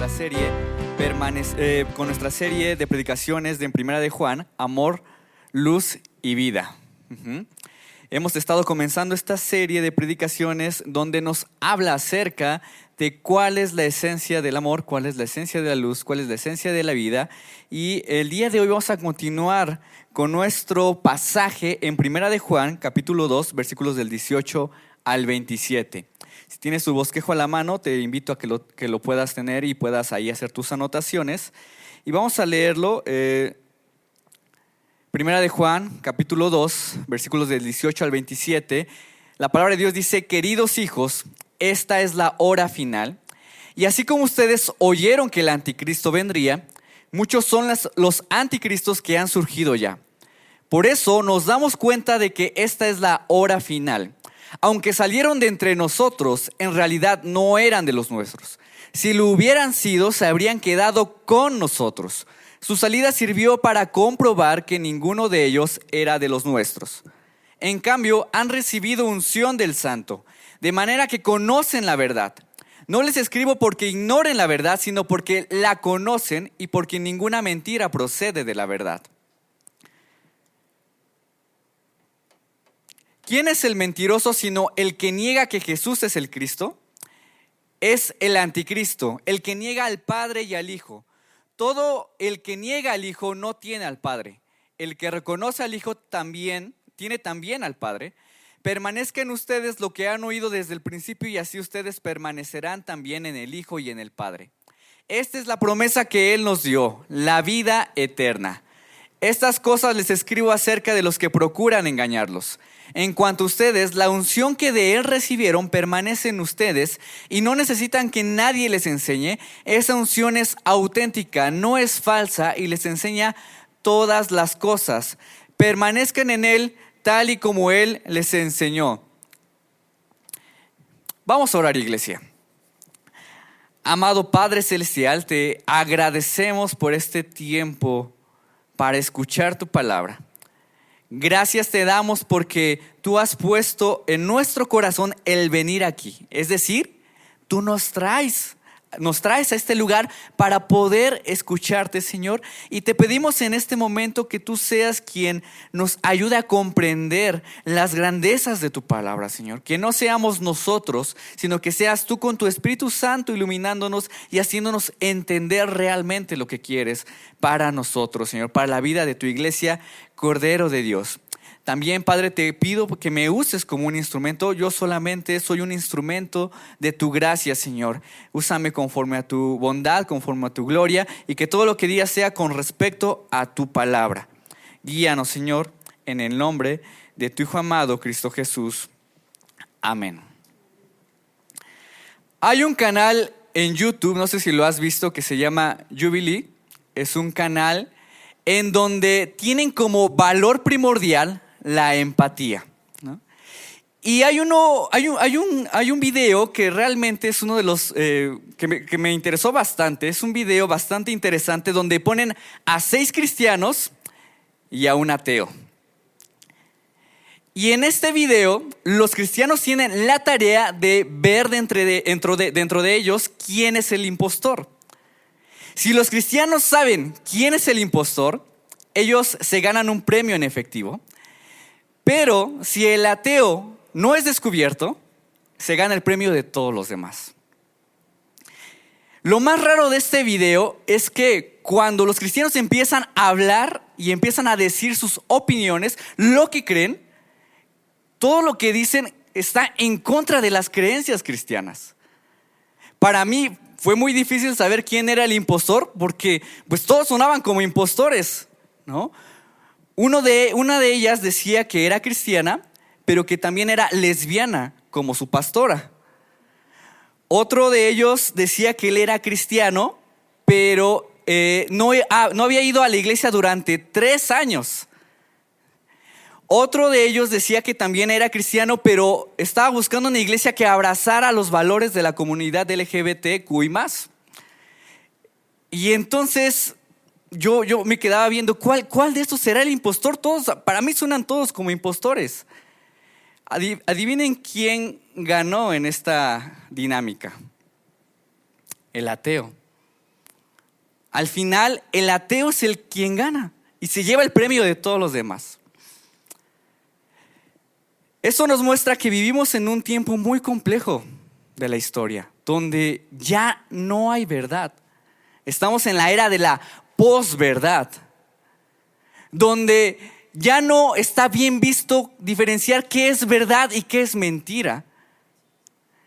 nuestra serie con nuestra serie de predicaciones de en Primera de Juan, Amor, Luz y Vida. Hemos estado comenzando esta serie de predicaciones donde nos habla acerca de cuál es la esencia del amor, cuál es la esencia de la luz, cuál es la esencia de la vida. Y el día de hoy vamos a continuar con nuestro pasaje en Primera de Juan, capítulo 2, versículos del 18 al 27. Si tienes tu bosquejo a la mano, te invito a que lo puedas tener y puedas ahí hacer tus anotaciones. Y vamos a leerlo. Primera de Juan, capítulo 2, versículos del 18 al 27. La palabra de Dios dice: queridos hijos, esta es la hora final. Y así como ustedes oyeron que el anticristo vendría, muchos son los anticristos que han surgido ya. Por eso nos damos cuenta de que esta es la hora final. Aunque salieron de entre nosotros, en realidad no eran de los nuestros. Si lo hubieran sido, se habrían quedado con nosotros. Su salida sirvió para comprobar que ninguno de ellos era de los nuestros. En cambio, han recibido unción del Santo, de manera que conocen la verdad. No les escribo porque ignoren la verdad, sino porque la conocen y porque ninguna mentira procede de la verdad. ¿Quién es el mentiroso sino el que niega que Jesús es el Cristo? Es el anticristo, el que niega al Padre y al Hijo. Todo el que niega al Hijo no tiene al Padre. El que reconoce al Hijo también tiene también al Padre. Permanezcan ustedes lo que han oído desde el principio, y así ustedes permanecerán también en el Hijo y en el Padre. Esta es la promesa que Él nos dio, la vida eterna. Estas cosas les escribo acerca de los que procuran engañarlos. En cuanto a ustedes, la unción que de Él recibieron permanece en ustedes y no necesitan que nadie les enseñe. Esa unción es auténtica, no es falsa, y les enseña todas las cosas. Permanezcan en Él tal y como Él les enseñó. Vamos a orar, iglesia. Amado Padre Celestial, te agradecemos por este tiempo para escuchar tu palabra. Gracias te damos porque tú has puesto en nuestro corazón el venir aquí. Es decir, tú nos traes a este lugar para poder escucharte, Señor. Y te pedimos en este momento que tú seas quien nos ayude a comprender las grandezas de tu palabra, Señor. Que no seamos nosotros, sino que seas tú con tu Espíritu Santo iluminándonos y haciéndonos entender realmente lo que quieres para nosotros, Señor, para la vida de tu iglesia, Cordero de Dios. También, Padre, te pido que me uses como un instrumento. Yo solamente soy un instrumento de tu gracia, Señor. Úsame conforme a tu bondad, conforme a tu gloria, y que todo lo que diga sea con respecto a tu palabra. Guíanos, Señor, en el nombre de tu Hijo amado, Cristo Jesús. Amén. Hay un canal en YouTube, no sé si lo has visto, que se llama Jubilee. Es un canal en donde tienen como valor primordial la empatía, ¿no? Y hay un video que realmente es uno de los que me interesó bastante. Es un video bastante interesante donde ponen a 6 cristianos y a un ateo. Y en este video los cristianos tienen la tarea de ver dentro de ellos quién es el impostor. Si los cristianos saben quién es el impostor, ellos se ganan un premio en efectivo. Pero si el ateo no es descubierto, se gana el premio de todos los demás. Lo más raro de este video es que cuando los cristianos empiezan a hablar y empiezan a decir sus opiniones, lo que creen, todo lo que dicen está en contra de las creencias cristianas. Para mí fue muy difícil saber quién era el impostor, porque pues todos sonaban como impostores, ¿no? Una de ellas decía que era cristiana, pero que también era lesbiana, como su pastora. Otro de ellos decía que él era cristiano, pero no había ido a la iglesia durante 3 años. Otro de ellos decía que también era cristiano, pero estaba buscando una iglesia que abrazara los valores de la comunidad LGBTQI+. Y entonces yo me quedaba viendo ¿cuál de estos será el impostor? Para mí suenan todos como impostores. Adivinen quién ganó en esta dinámica. El ateo. Al final, el ateo es el quien gana y se lleva el premio de todos los demás. Eso nos muestra que vivimos en un tiempo muy complejo de la historia, donde ya no hay verdad. Estamos en la era de la posverdad, donde ya no está bien visto diferenciar qué es verdad y qué es mentira,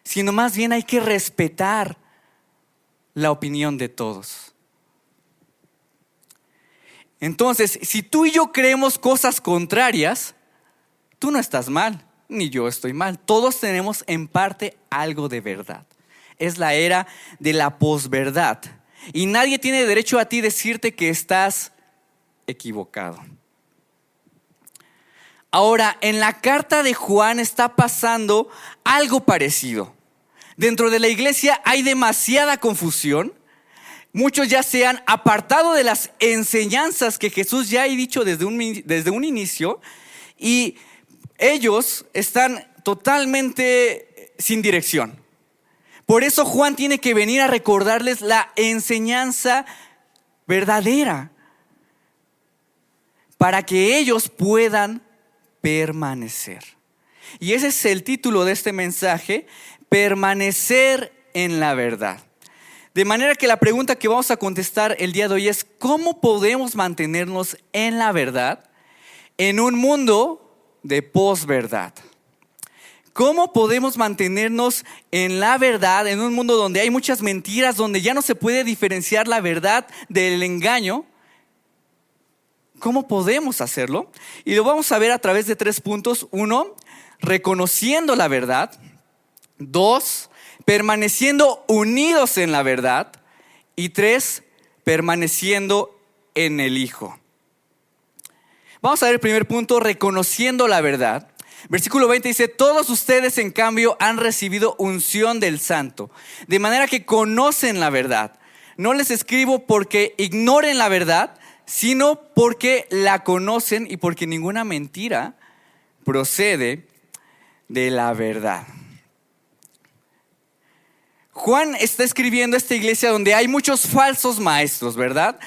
sino más bien hay que respetar la opinión de todos. Entonces, si tú y yo creemos cosas contrarias, tú no estás mal, ni yo estoy mal. Todos tenemos en parte algo de verdad. Es la era de la posverdad. Y nadie tiene derecho a ti decirte que estás equivocado. Ahora, en la carta de Juan está pasando algo parecido. Dentro de la iglesia hay demasiada confusión. Muchos ya se han apartado de las enseñanzas que Jesús ya ha dicho desde un inicio, y ellos están totalmente sin dirección. Por eso Juan tiene que venir a recordarles la enseñanza verdadera, para que ellos puedan permanecer. Y ese es el título de este mensaje: permanecer en la verdad. De manera que la pregunta que vamos a contestar el día de hoy es: ¿cómo podemos mantenernos en la verdad en un mundo de posverdad? ¿Cómo podemos mantenernos en la verdad en un mundo donde hay muchas mentiras, donde ya no se puede diferenciar la verdad del engaño? ¿Cómo podemos hacerlo? Y lo vamos a ver a través de 3 puntos. 1, reconociendo la verdad. 2, permaneciendo unidos en la verdad. Y 3, permaneciendo en el Hijo. Vamos a ver el primer punto: reconociendo la verdad. Versículo 20 dice: todos ustedes en cambio han recibido unción del Santo, de manera que conocen la verdad. No les escribo porque ignoren la verdad, sino porque la conocen y porque ninguna mentira procede de la verdad. Juan está escribiendo a esta iglesia donde hay muchos falsos maestros, ¿verdad?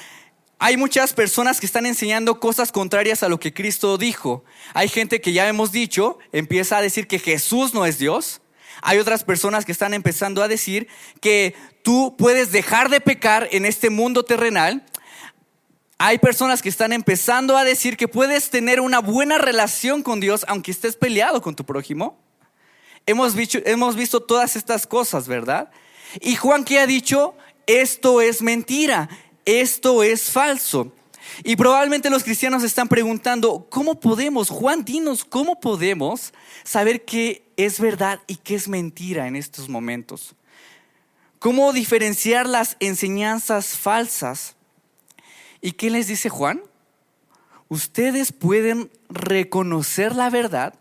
Hay muchas personas que están enseñando cosas contrarias a lo que Cristo dijo. Hay gente que, ya hemos dicho, empieza a decir que Jesús no es Dios. Hay otras personas que están empezando a decir que tú puedes dejar de pecar en este mundo terrenal. Hay personas que están empezando a decir que puedes tener una buena relación con Dios aunque estés peleado con tu prójimo. Hemos visto todas estas cosas, ¿verdad? Y Juan, ¿qué ha dicho? Esto es mentira, esto es falso. Y probablemente los cristianos están preguntando: ¿cómo podemos, Juan, dinos, cómo podemos saber qué es verdad y qué es mentira en estos momentos? ¿Cómo diferenciar las enseñanzas falsas? ¿Y qué les dice Juan? Ustedes pueden reconocer la verdad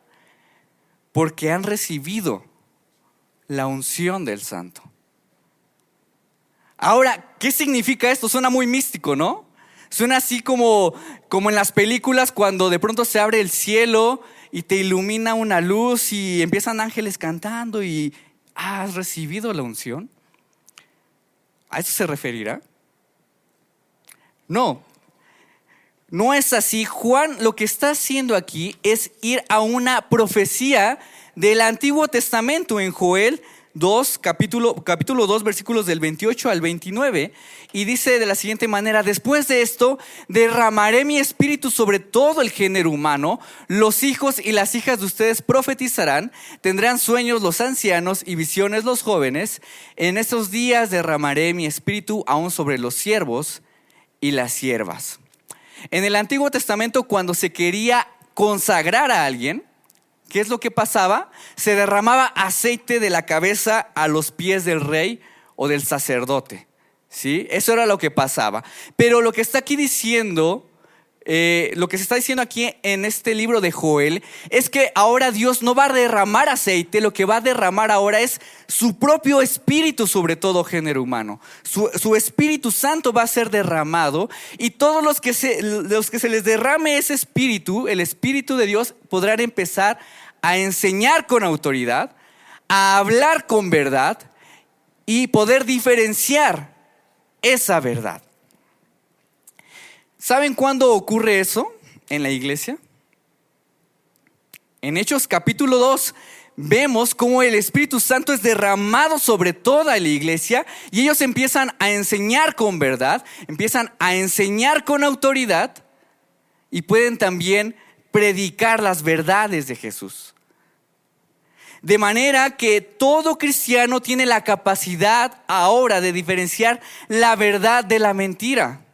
porque han recibido la unción del Santo. Ahora, ¿qué significa esto? Suena muy místico, ¿no? Suena así como en las películas, cuando de pronto se abre el cielo y te ilumina una luz y empiezan ángeles cantando y ¿has recibido la unción? ¿A eso se referirá? No es así. Juan lo que está haciendo aquí es ir a una profecía del Antiguo Testamento en Joel 2, capítulo 2, versículos del 28 al 29, y dice de la siguiente manera: después de esto derramaré mi espíritu sobre todo el género humano. Los hijos y las hijas de ustedes profetizarán, tendrán sueños los ancianos y visiones los jóvenes. En esos días derramaré mi espíritu aún sobre los siervos y las siervas. En el Antiguo Testamento, cuando se quería consagrar a alguien, ¿qué es lo que pasaba? Se derramaba aceite de la cabeza a los pies del rey o del sacerdote, ¿sí? Eso era lo que pasaba. Pero lo que está aquí diciendo, lo que se está diciendo aquí en este libro de Joel, es que ahora Dios no va a derramar aceite. Lo que va a derramar ahora es su propio espíritu sobre todo género humano. Su Espíritu Santo va a ser derramado, y todos los que se les derrame ese espíritu, el Espíritu de Dios, podrán empezar a enseñar con autoridad, a hablar con verdad y poder diferenciar esa verdad. ¿Saben cuándo ocurre eso en la iglesia? En Hechos capítulo 2 vemos cómo el Espíritu Santo es derramado sobre toda la iglesia y ellos empiezan a enseñar con verdad, empiezan a enseñar con autoridad y pueden también predicar las verdades de Jesús. De manera que todo cristiano tiene la capacidad ahora de diferenciar la verdad de la mentira.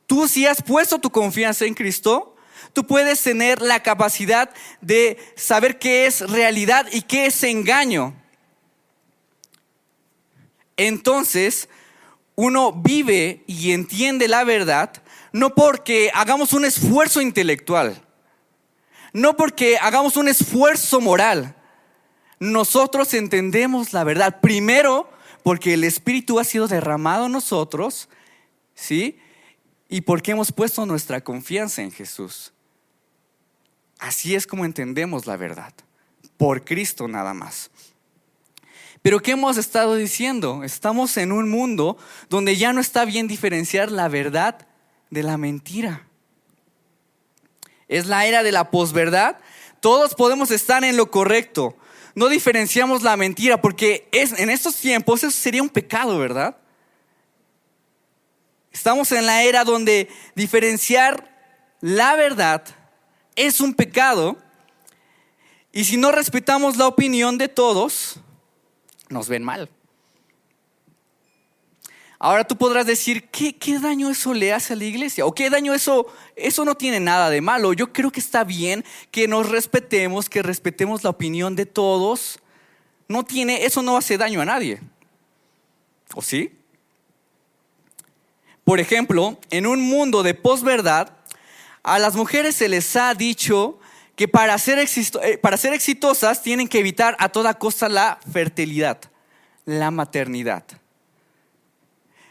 Tú, si has puesto tu confianza en Cristo, tú puedes tener la capacidad de saber qué es realidad y qué es engaño. Entonces, uno vive y entiende la verdad no porque hagamos un esfuerzo intelectual, no porque hagamos un esfuerzo moral. Nosotros entendemos la verdad primero porque el Espíritu ha sido derramado en nosotros, ¿sí? Y porque hemos puesto nuestra confianza en Jesús. Así es como entendemos la verdad, por Cristo nada más. Pero ¿qué hemos estado diciendo? Estamos en un mundo donde ya no está bien diferenciar la verdad de la mentira. Es la era de la posverdad. Todos podemos estar en lo correcto. No diferenciamos la mentira porque en estos tiempos eso sería un pecado, ¿verdad? Estamos en la era donde diferenciar la verdad es un pecado. Y si no respetamos la opinión de todos, nos ven mal. Ahora tú podrás decir, ¿qué daño eso le hace a la iglesia? ¿O qué daño eso no tiene nada de malo? Yo creo que está bien que nos respetemos, que respetemos la opinión de todos. Eso no hace daño a nadie. ¿O sí? Por ejemplo, en un mundo de posverdad, a las mujeres se les ha dicho que para ser exitosas tienen que evitar a toda costa la fertilidad, la maternidad.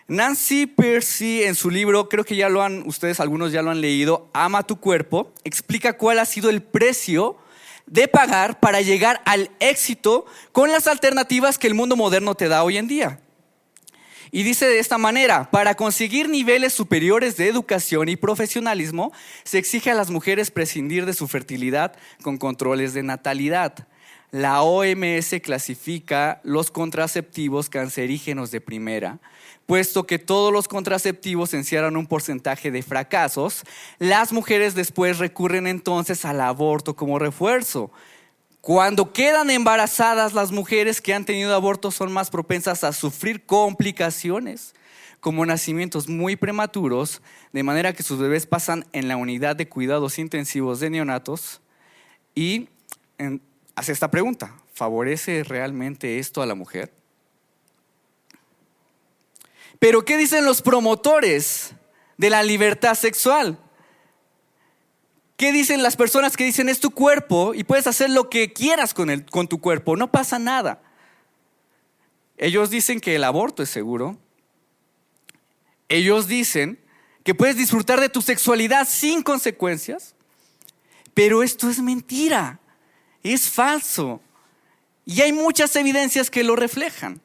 Nancy Pearcey en su libro, creo que algunos ya lo han leído, Ama tu cuerpo, explica cuál ha sido el precio de pagar para llegar al éxito con las alternativas que el mundo moderno te da hoy en día. Y dice de esta manera: para conseguir niveles superiores de educación y profesionalismo, se exige a las mujeres prescindir de su fertilidad con controles de natalidad. La OMS clasifica los contraceptivos cancerígenos de primera. Puesto que todos los contraceptivos encierran un porcentaje de fracasos, las mujeres después recurren entonces al aborto como refuerzo. Cuando quedan embarazadas, las mujeres que han tenido abortos son más propensas a sufrir complicaciones, como nacimientos muy prematuros, de manera que sus bebés pasan en la unidad de cuidados intensivos de neonatos. Y hace esta pregunta: ¿favorece realmente esto a la mujer? Pero ¿qué dicen los promotores de la libertad sexual? ¿Qué dicen las personas que dicen es tu cuerpo y puedes hacer lo que quieras con tu cuerpo? No pasa nada. Ellos dicen que el aborto es seguro. Ellos dicen que puedes disfrutar de tu sexualidad sin consecuencias. Pero esto es mentira, es falso. Y hay muchas evidencias que lo reflejan.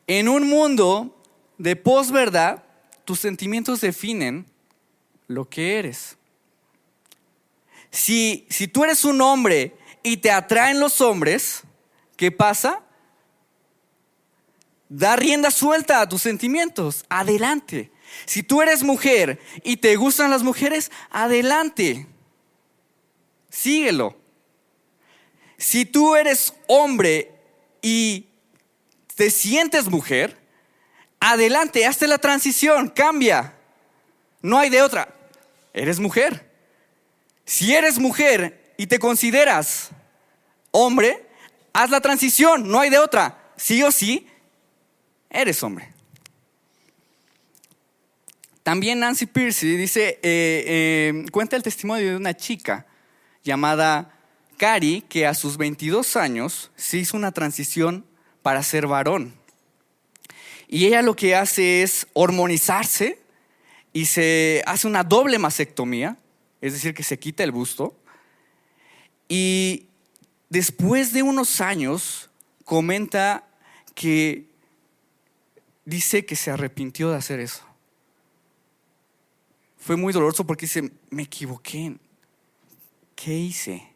En un mundo de posverdad, tus sentimientos definen lo que eres. Si tú eres un hombre y te atraen los hombres, ¿qué pasa? Da rienda suelta a tus sentimientos, adelante. Si tú eres mujer y te gustan las mujeres, adelante, síguelo. Si tú eres hombre y te sientes mujer, adelante, hazte la transición, cambia. No hay de otra. Eres mujer. Si eres mujer y te consideras hombre, haz la transición, no hay de otra. Sí o sí, eres hombre. También Nancy Pearcey dice, cuenta el testimonio de una chica llamada Cari, que a sus 22 años se hizo una transición para ser varón. Y ella lo que hace es hormonizarse y se hace una doble mastectomía, es decir, que se quita el busto. Y después de unos años comenta que dice que se arrepintió de hacer eso. fue muy doloroso porque dice, me equivoqué. ¿Qué hice?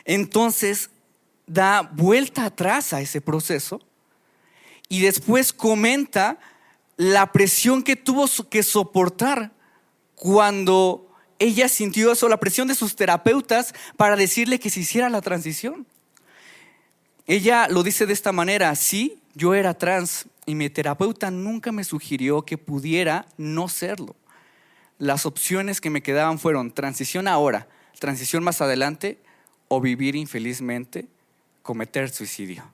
Entonces da vuelta atrás a ese proceso y después comenta la presión que tuvo que soportar cuando ella sintió eso, la presión de sus terapeutas para decirle que se hiciera la transición. Ella lo dice de esta manera: sí, yo era trans y mi terapeuta nunca me sugirió que pudiera no serlo. Las opciones que me quedaban fueron transición ahora, transición más adelante o vivir infelizmente, cometer suicidio.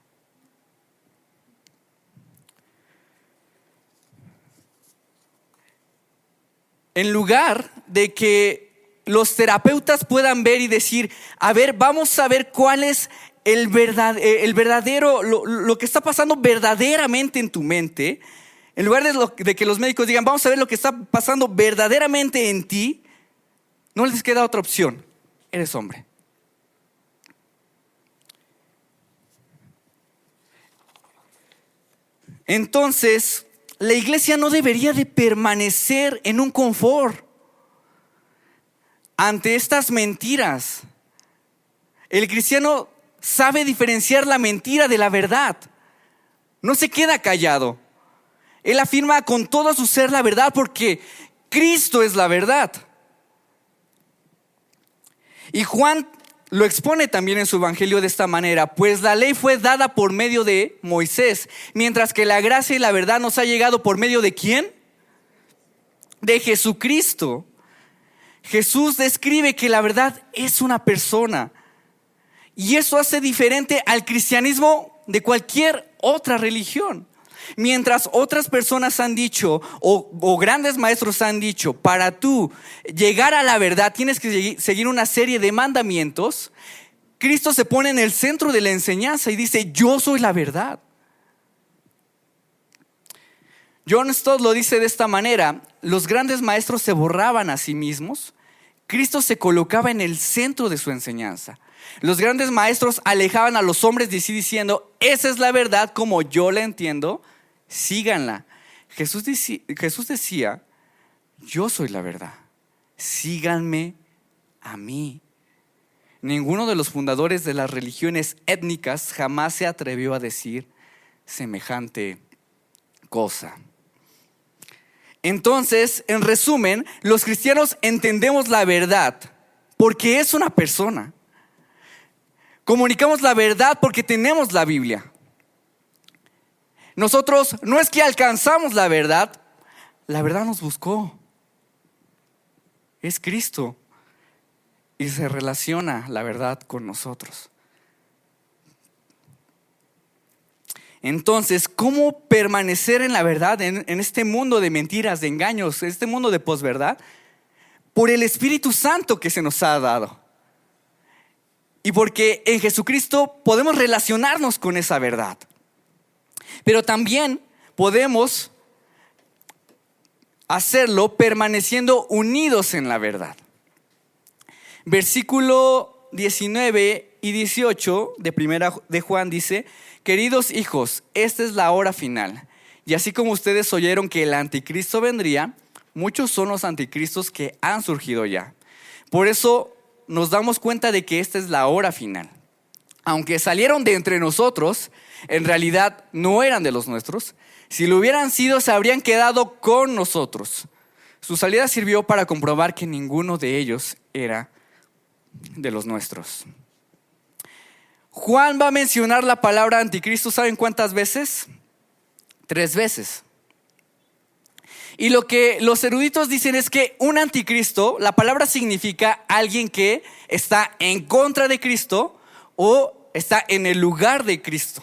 En lugar de que los terapeutas puedan ver y decir, a ver, vamos a ver cuál es el verdadero, lo que está pasando verdaderamente en tu mente, en lugar de que los médicos digan, vamos a ver lo que está pasando verdaderamente en ti, no les queda otra opción: eres hombre. Entonces, la iglesia no debería de permanecer en un confort ante estas mentiras. El cristiano sabe diferenciar la mentira de la verdad. No se queda callado. Él afirma con todo su ser la verdad porque Cristo es la verdad. Y Juan lo expone también en su evangelio de esta manera: pues la ley fue dada por medio de Moisés, mientras que la gracia y la verdad nos ha llegado por medio de ¿quién? De Jesucristo. Jesús describe que la verdad es una persona, y eso hace diferente al cristianismo de cualquier otra religión. Mientras otras personas han dicho, o grandes maestros han dicho, para tú llegar a la verdad tienes que seguir una serie de mandamientos, Cristo se pone en el centro de la enseñanza y dice: yo soy la verdad. John Stott lo dice de esta manera: los grandes maestros se borraban a sí mismos, Cristo se colocaba en el centro de su enseñanza. Los grandes maestros alejaban a los hombres de sí diciendo: esa es la verdad como yo la entiendo, síganla. Jesús decía: yo soy la verdad, síganme a mí. Ninguno de los fundadores de las religiones étnicas jamás se atrevió a decir semejante cosa. Entonces, en resumen, los cristianos entendemos la verdad porque es una persona. Comunicamos la verdad porque tenemos la Biblia. Nosotros no es que alcanzamos la verdad nos buscó. Es Cristo y se relaciona la verdad con nosotros. Entonces, ¿cómo permanecer en la verdad en este mundo de mentiras, de engaños, en este mundo de posverdad? Por el Espíritu Santo que se nos ha dado. Y porque en Jesucristo podemos relacionarnos con esa verdad. Pero también podemos hacerlo permaneciendo unidos en la verdad. Versículo 19 y 18 de primera de Juan dice: queridos hijos, esta es la hora final. Y así como ustedes oyeron que el anticristo vendría, muchos son los anticristos que han surgido ya. Por eso nos damos cuenta de que esta es la hora final. Aunque salieron de entre nosotros, en realidad no eran de los nuestros. Si lo hubieran sido, se habrían quedado con nosotros. Su salida sirvió para comprobar que ninguno de ellos era de los nuestros. Juan va a mencionar la palabra anticristo, ¿saben cuántas veces? 3 veces. Y lo que los eruditos dicen es que un anticristo, la palabra significa alguien que está en contra de Cristo o está en el lugar de Cristo.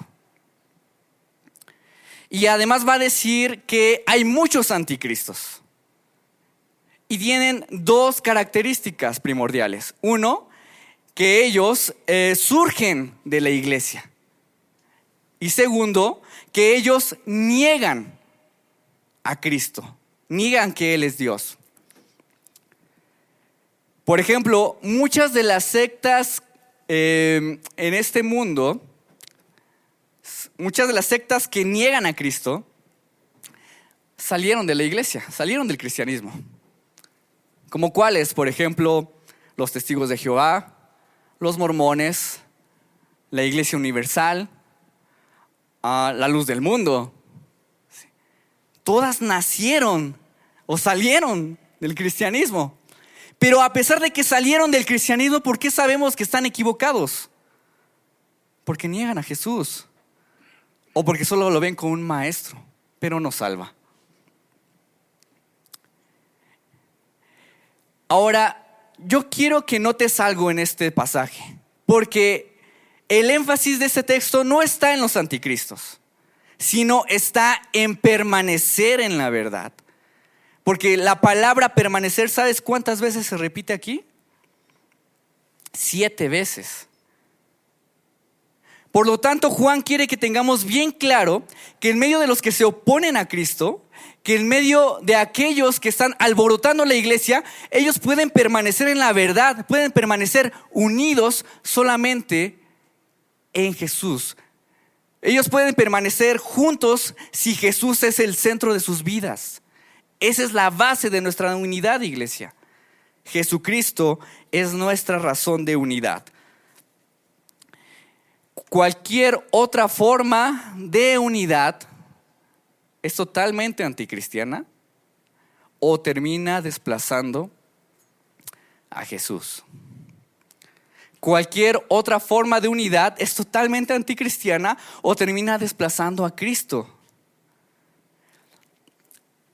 Y además va a decir que hay muchos anticristos. Y tienen 2 características primordiales. Uno, que ellos surgen de la iglesia. Y segundo, que ellos niegan a Cristo, niegan que Él es Dios. Por ejemplo, muchas de las sectas en este mundo, muchas de las sectas que niegan a Cristo, salieron de la iglesia, salieron del cristianismo. ¿Como cuáles? Por ejemplo, los Testigos de Jehová, los Mormones, la Iglesia Universal, la Luz del Mundo. Todas nacieron o salieron del cristianismo. Pero a pesar de que salieron del cristianismo, ¿por qué sabemos que están equivocados? Porque niegan a Jesús. O porque solo lo ven como un maestro, pero no salva. Ahora, yo quiero que notes algo en este pasaje, porque el énfasis de este texto no está en los anticristos, sino está en permanecer en la verdad. Porque la palabra permanecer, ¿sabes cuántas veces se repite aquí? 7 veces. Por lo tanto, Juan quiere que tengamos bien claro que en medio de los que se oponen a Cristo, que en medio de aquellos que están alborotando la iglesia, ellos pueden permanecer en la verdad, pueden permanecer unidos solamente en Jesús. Ellos pueden permanecer juntos si Jesús es el centro de sus vidas. Esa es la base de nuestra unidad, iglesia. Jesucristo es nuestra razón de unidad. Cualquier otra forma de unidad es totalmente anticristiana o termina desplazando a Jesús. Cualquier otra forma de unidad es totalmente anticristiana o termina desplazando a Cristo.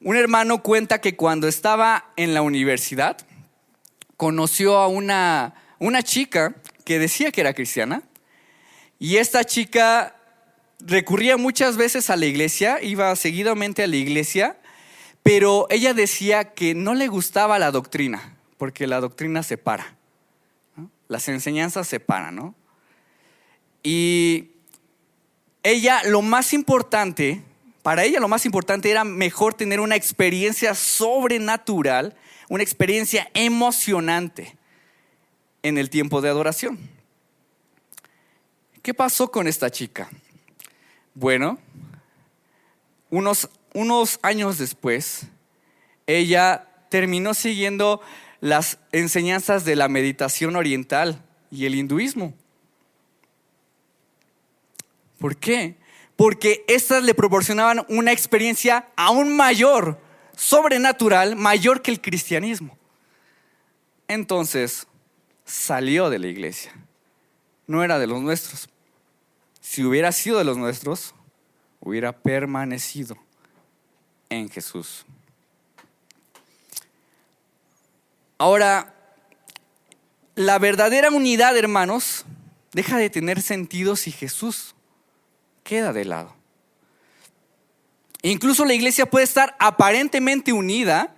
Un hermano cuenta que cuando estaba en la universidad conoció a una chica que decía que era cristiana, y esta chica recurría muchas veces a la iglesia, iba seguidamente a la iglesia, pero ella decía que no le gustaba la doctrina, porque la doctrina separa, ¿no? Las enseñanzas separan, ¿no? Y ella, para ella lo más importante era mejor tener una experiencia sobrenatural, una experiencia emocionante en el tiempo de adoración. ¿Qué pasó con esta chica? Bueno, unos años después, ella terminó siguiendo las enseñanzas de la meditación oriental y el hinduismo. ¿Por qué? Porque estas le proporcionaban una experiencia aún mayor, sobrenatural, mayor que el cristianismo. Entonces, salió de la iglesia. No era de los nuestros. Si hubiera sido de los nuestros, hubiera permanecido en Jesús. Ahora, la verdadera unidad, hermanos, deja de tener sentido si Jesús queda de lado. Incluso la iglesia puede estar aparentemente unida,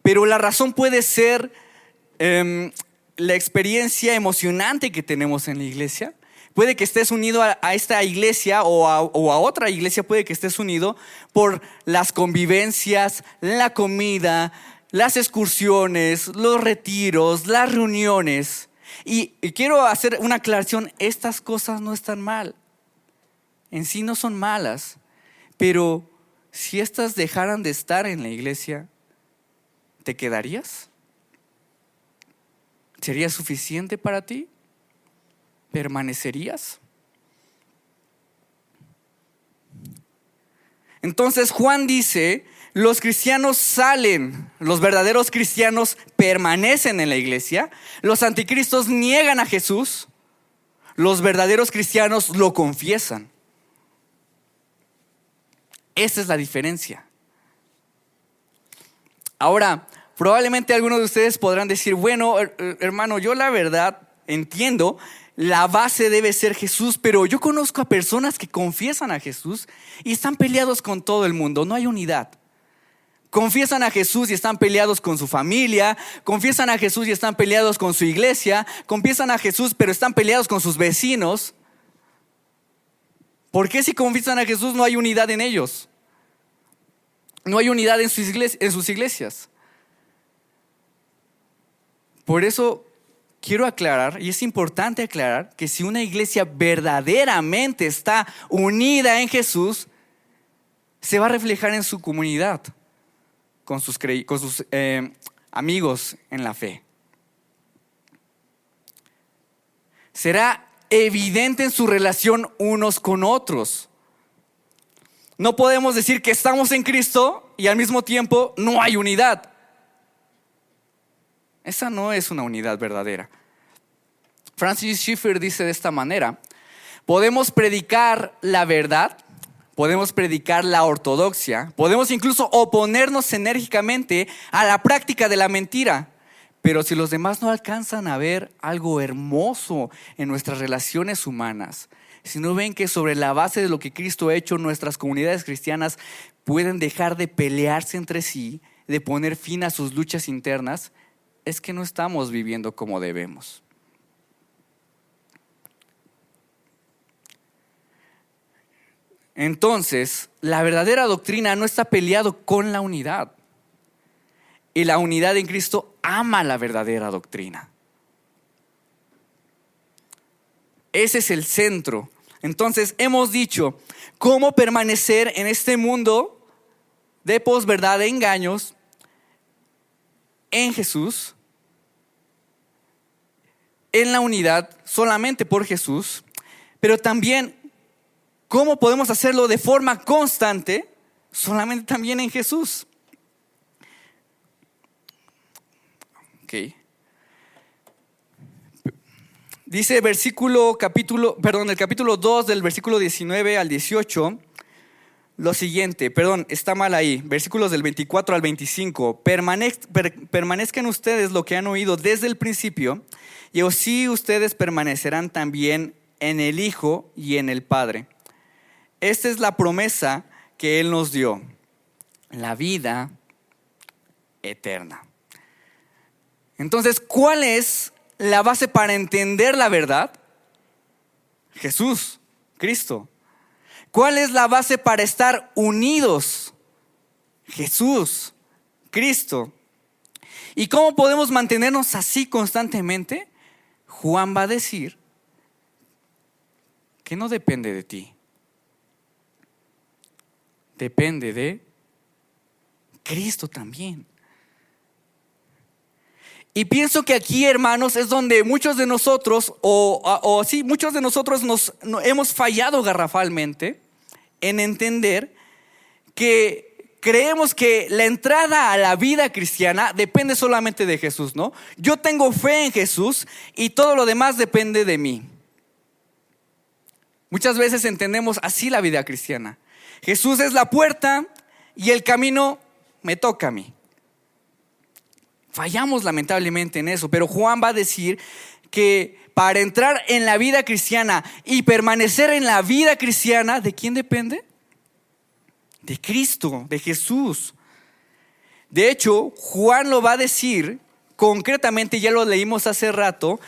pero la razón puede ser la experiencia emocionante que tenemos en la iglesia. Puede que estés unido a esta iglesia o a otra iglesia, puede que estés unido por las convivencias, la comida, las excursiones, los retiros, las reuniones. Y quiero hacer una aclaración, estas cosas no están mal. En sí no son malas, pero si estas dejaran de estar en la iglesia, ¿te quedarías? ¿Sería suficiente para ti? ¿Permanecerías? Entonces Juan dice, los cristianos salen, los verdaderos cristianos permanecen en la iglesia, los anticristos niegan a Jesús, los verdaderos cristianos lo confiesan. Esa es la diferencia. Ahora, probablemente algunos de ustedes podrán decir, bueno, hermano, yo la verdad entiendo, la base debe ser Jesús, pero yo conozco a personas que confiesan a Jesús y están peleados con todo el mundo, no hay unidad. Confiesan a Jesús y están peleados con su familia, confiesan a Jesús y están peleados con su iglesia, confiesan a Jesús pero están peleados con sus vecinos. ¿Por qué si confiesan a Jesús no hay unidad en ellos? No hay unidad en sus iglesias. Por eso quiero aclarar, y es importante aclarar, que si una iglesia verdaderamente está unida en Jesús, se va a reflejar en su comunidad, con sus amigos en la fe. Será evidente en su relación unos con otros. No podemos decir que estamos en Cristo y al mismo tiempo no hay unidad. Esa no es una unidad verdadera. Francis Schaeffer dice de esta manera: podemos predicar la verdad, podemos predicar la ortodoxia, podemos incluso oponernos enérgicamente a la práctica de la mentira, pero si los demás no alcanzan a ver algo hermoso en nuestras relaciones humanas, si no ven que sobre la base de lo que Cristo ha hecho, nuestras comunidades cristianas pueden dejar de pelearse entre sí, de poner fin a sus luchas internas, es que no estamos viviendo como debemos. Entonces, la verdadera doctrina no está peleado con la unidad. Y la unidad en Cristo ama la verdadera doctrina. Ese es el centro. Entonces, hemos dicho cómo permanecer en este mundo de posverdad, de engaños, en Jesús, en la unidad solamente por Jesús, pero también cómo podemos hacerlo de forma constante solamente también en Jesús. Okay. Dice el capítulo 2 del versículo 19 al 18 lo siguiente, está mal ahí, versículos del 24 al 25. Permanezcan ustedes lo que han oído desde el principio, y así ustedes permanecerán también en el Hijo y en el Padre. Esta es la promesa que Él nos dio, la vida eterna. Entonces, ¿cuál es la base para entender la verdad? Jesús, Cristo. ¿Cuál es la base para estar unidos? Jesús, Cristo. ¿Y cómo podemos mantenernos así constantemente? Juan va a decir que no depende de ti. Depende de Cristo también. Y pienso que aquí, hermanos, es donde muchos de nosotros, muchos de nosotros hemos fallado garrafalmente en entender que creemos que la entrada a la vida cristiana depende solamente de Jesús, ¿no? Yo tengo fe en Jesús y todo lo demás depende de mí. Muchas veces entendemos así la vida cristiana. Jesús es la puerta y el camino me toca a mí. Fallamos lamentablemente en eso, pero Juan va a decir que para entrar en la vida cristiana y permanecer en la vida cristiana, ¿de quién depende? De Cristo, de Jesús. De hecho, Juan lo va a decir concretamente, ya lo leímos hace rato,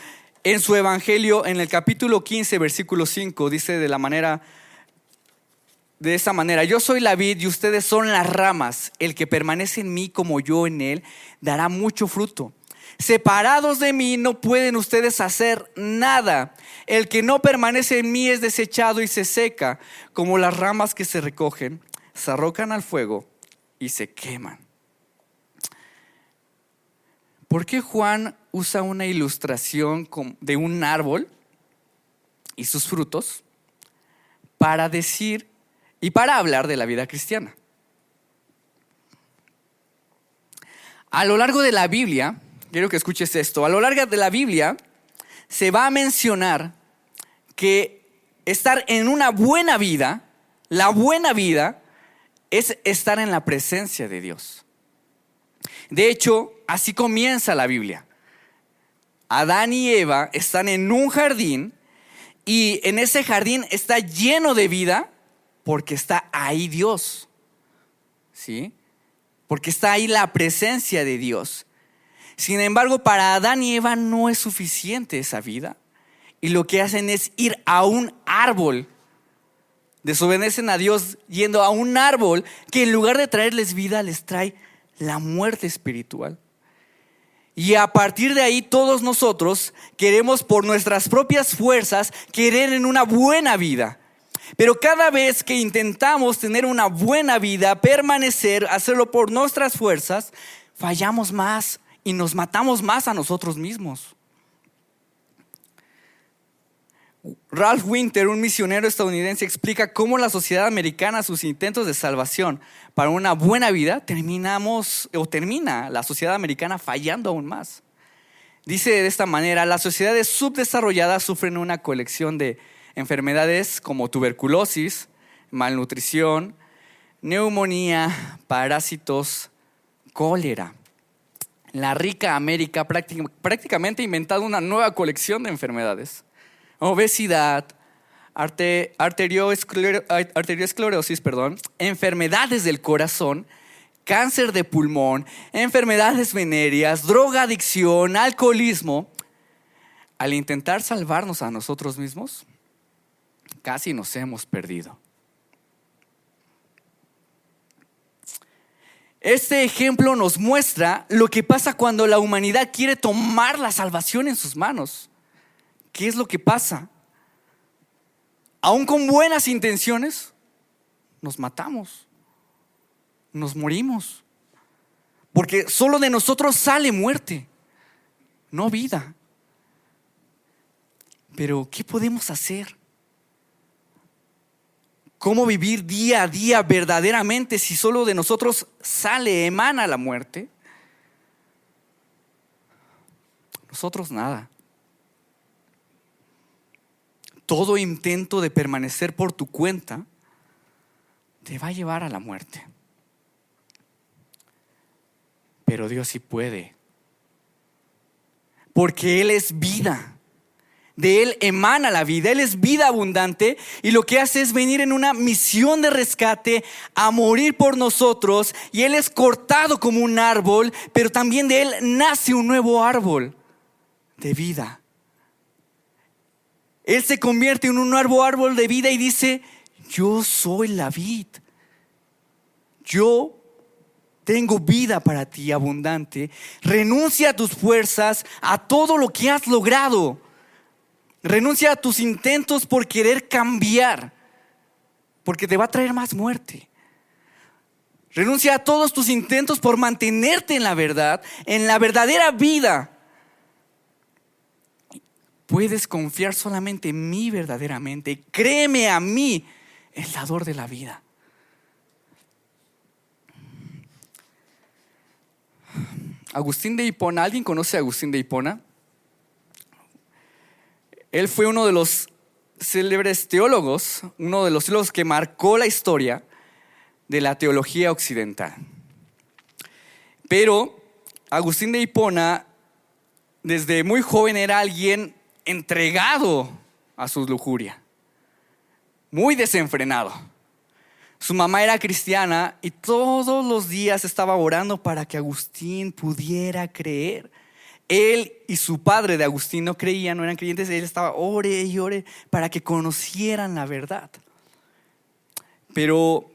en su evangelio, en el capítulo 15, versículo 5, dice de esa manera: yo soy la vid y ustedes son las ramas. El que permanece en mí como yo en él dará mucho fruto. Separados de mí no pueden ustedes hacer nada. El que no permanece en mí es desechado y se seca, como las ramas que se recogen, se arrojan al fuego y se queman. ¿Por qué Juan usa una ilustración de un árbol y sus frutos para decir y para hablar de la vida cristiana? A lo largo de la Biblia, quiero que escuches esto, a lo largo de la Biblia se va a mencionar que estar en una buena vida, la buena vida es estar en la presencia de Dios. De hecho, así comienza la Biblia. Adán y Eva están en un jardín y en ese jardín está lleno de vida porque está ahí Dios, ¿sí? Porque está ahí la presencia de Dios. Sin embargo, para Adán y Eva no es suficiente esa vida. Y lo que hacen es ir a un árbol. Desobedecen a Dios yendo a un árbol que en lugar de traerles vida, les trae la muerte espiritual. Y a partir de ahí todos nosotros queremos por nuestras propias fuerzas querer en una buena vida. Pero cada vez que intentamos tener una buena vida, permanecer, hacerlo por nuestras fuerzas, fallamos más y nos matamos más a nosotros mismos. Ralph Winter, un misionero estadounidense, explica cómo la sociedad americana, sus intentos de salvación para una buena vida, termina la sociedad americana fallando aún más. Dice de esta manera: las sociedades subdesarrolladas sufren una colección de enfermedades como tuberculosis, malnutrición, neumonía, parásitos, cólera. La rica América prácticamente ha inventado una nueva colección de enfermedades: obesidad, arteriosclerosis, enfermedades del corazón, cáncer de pulmón, enfermedades venéreas, drogadicción, alcoholismo. Al intentar salvarnos a nosotros mismos, casi nos hemos perdido. Este ejemplo nos muestra lo que pasa cuando la humanidad quiere tomar la salvación en sus manos. ¿Qué es lo que pasa? Aún con buenas intenciones, nos matamos, nos morimos. Porque solo de nosotros sale muerte, no vida. Pero ¿qué podemos hacer? ¿Cómo vivir día a día verdaderamente si solo de nosotros emana la muerte? Nosotros nada. Todo intento de permanecer por tu cuenta te va a llevar a la muerte. Pero Dios sí puede, porque Él es vida. De Él emana la vida, Él es vida abundante, y lo que hace es venir en una misión de rescate a morir por nosotros. Y Él es cortado como un árbol, pero también de Él nace un nuevo árbol de vida. Él se convierte en un nuevo árbol de vida y dice: yo soy la vid, yo tengo vida para ti abundante. Renuncia a tus fuerzas, a todo lo que has logrado. Renuncia a tus intentos por querer cambiar, porque te va a traer más muerte. Renuncia a todos tus intentos por mantenerte en la verdad, en la verdadera vida. Puedes confiar solamente en mí verdaderamente. Créeme a mí, el dador de la vida. Agustín de Hipona. ¿Alguien conoce a Agustín de Hipona? Él fue uno de los célebres teólogos, uno de los teólogos que marcó la historia de la teología occidental. Pero Agustín de Hipona, desde muy joven, era alguien entregado a su lujuria, muy desenfrenado. Su mamá era cristiana y todos los días estaba orando para que Agustín pudiera creer. Él y su padre de Agustín no creían, no eran creyentes. Él estaba ore y ore para que conocieran la verdad. Pero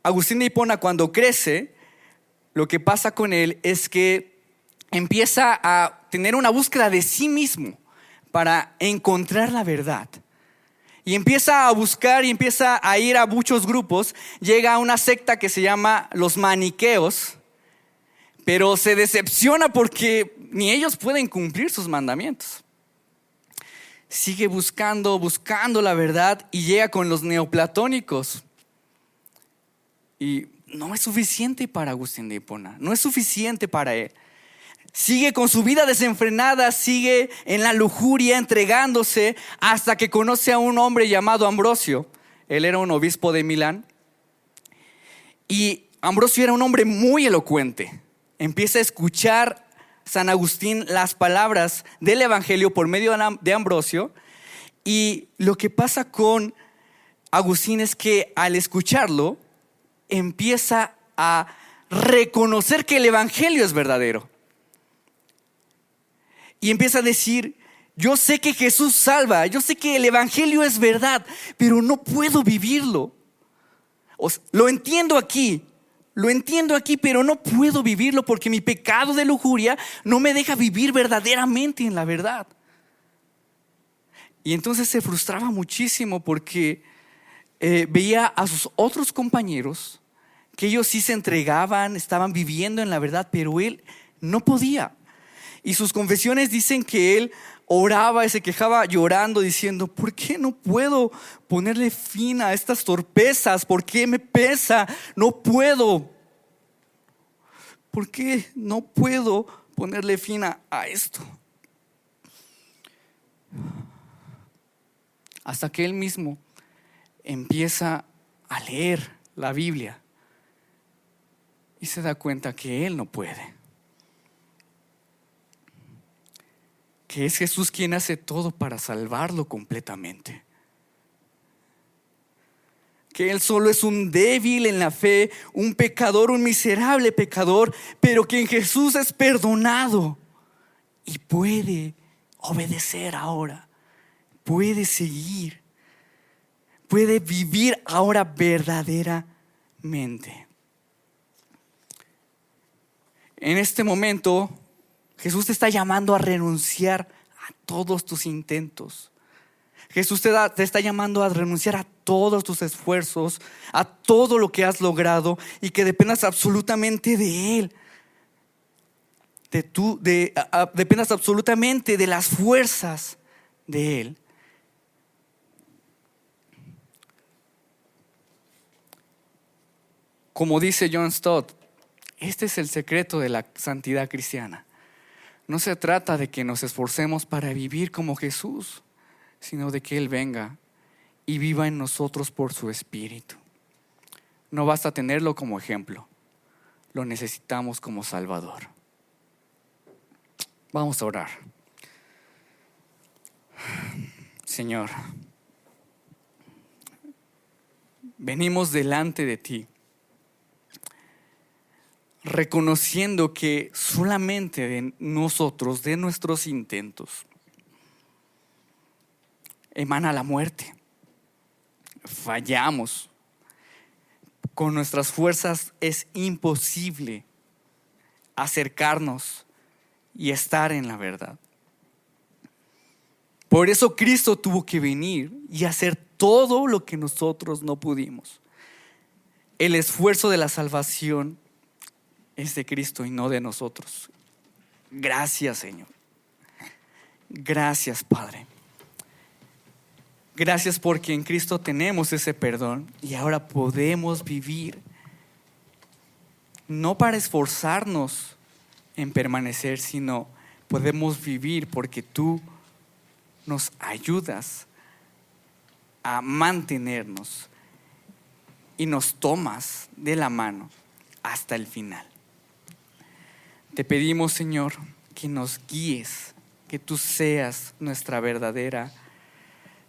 Agustín de Hipona, cuando crece, lo que pasa con él es que empieza a tener una búsqueda de sí mismo para encontrar la verdad. Y empieza a buscar y empieza a ir a muchos grupos. Llega a una secta que se llama los maniqueos, pero se decepciona porque ni ellos pueden cumplir sus mandamientos. Sigue buscando la verdad y llega con los neoplatónicos. Y no es suficiente para Agustín de Hipona, no es suficiente para él. Sigue con su vida desenfrenada, sigue en la lujuria, entregándose, hasta que conoce a un hombre llamado Ambrosio. Él era un obispo de Milán. Y Ambrosio era un hombre muy elocuente. Empieza a escuchar San Agustín las palabras del Evangelio por medio de Ambrosio. Y lo que pasa con Agustín es que al escucharlo, empieza a reconocer que el Evangelio es verdadero. Y empieza a decir: yo sé que Jesús salva, yo sé que el Evangelio es verdad, pero no puedo vivirlo. Lo entiendo aquí, pero no puedo vivirlo porque mi pecado de lujuria no me deja vivir verdaderamente en la verdad. Y entonces se frustraba muchísimo porque veía a sus otros compañeros que ellos sí se entregaban, estaban viviendo en la verdad, pero él No podía. Y sus confesiones dicen que él oraba y se quejaba llorando, diciendo: ¿por qué no puedo ponerle fin a estas torpezas? ¿Por qué me pesa? No puedo. ¿Por qué no puedo ponerle fin a esto? Hasta que él mismo empieza a leer la Biblia y se da cuenta que él no puede. Que es Jesús quien hace todo para salvarlo completamente. Que él solo es un débil en la fe, un pecador, un miserable pecador, pero que en Jesús es perdonado y puede obedecer ahora, puede seguir, puede vivir ahora verdaderamente. En este momento, Jesús te está llamando a renunciar a todos tus intentos. Jesús te está llamando a renunciar a todos tus esfuerzos, a todo lo que has logrado, y que dependas absolutamente de Él. Dependas absolutamente de las fuerzas de Él. Como dice John Stott, este es el secreto de la santidad cristiana. No se trata de que nos esforcemos para vivir como Jesús, sino de que Él venga y viva en nosotros por su Espíritu. No basta tenerlo como ejemplo, lo necesitamos como Salvador. Vamos a orar. Señor, venimos delante de ti, reconociendo que solamente de nosotros, de nuestros intentos, emana la muerte. Fallamos. Con nuestras fuerzas es imposible acercarnos y estar en la verdad. Por eso Cristo tuvo que venir y hacer todo lo que nosotros no pudimos. El esfuerzo de la salvación es de Cristo y no de nosotros. Gracias, Señor. Gracias, Padre. Gracias porque en Cristo tenemos ese perdón y ahora podemos vivir, no para esforzarnos en permanecer, sino podemos vivir porque tú nos ayudas a mantenernos y nos tomas de la mano hasta el final. Te pedimos, Señor, que nos guíes, que tú seas nuestra verdadera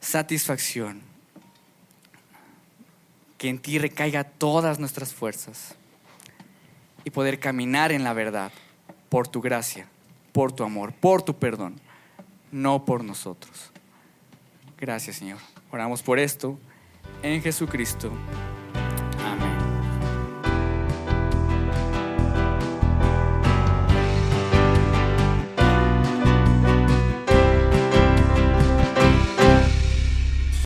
satisfacción, que en ti recaiga todas nuestras fuerzas y poder caminar en la verdad por tu gracia, por tu amor, por tu perdón, no por nosotros. Gracias, Señor. Oramos por esto en Jesucristo.